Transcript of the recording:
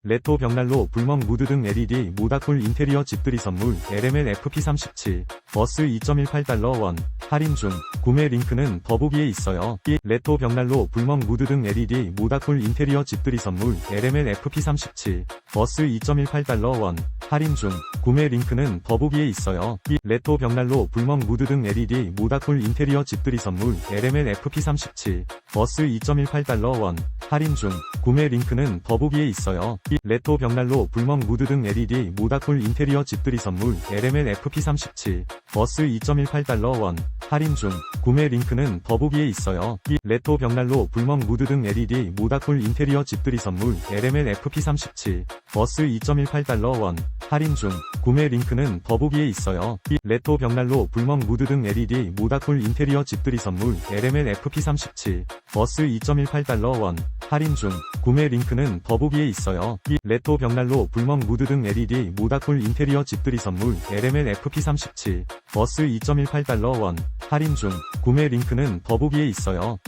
레토 벽난로 불멍 무드 등 LED 모다쿨 인테리어 집들이 선물 LML FP37 버스 2.18달러 원 할인 중 구매 링크는 더보기에 있어요. 레토 벽난로 불멍 무드 등 LED 모다쿨 인테리어 집들이 선물 LML FP37 버스 2.18달러 원 할인 중 구매 링크는 더보기에 있어요. 레토 벽난로 불멍 무드 등 LED 모다쿨 인테리어 집들이 선물 LML FP37 버스 2.18달러 원 할인 중 구매 링크는 더보기에 있어요. 레토 벽난로 불멍 무드 등 LED 모다쿨 인테리어 집들이 선물 LML FP37 버스 2.18달러 원 할인 중 구매 링크는 더보기에 있어요. 레토 벽난로 불멍 무드 등 LED 모다쿨 인테리어 집들이 선물 LML FP37 버스 2.18달러 원 할인 중 구매 링크는 더보기에 있어요. 레토 벽난로 불멍 무드 등 LED 모다쿨 인테리어 집들이 선물 LML FP37 버스 2.18달러 원 할인 중 구매 링크는 더보기에 있어요. 레토 벽난로 불멍 무드 등 LED 모다쿨 인테리어 집들이 선물 LML FP37 버스 2.18달러 원 할인 중 구매 링크는 더보기에 있어요.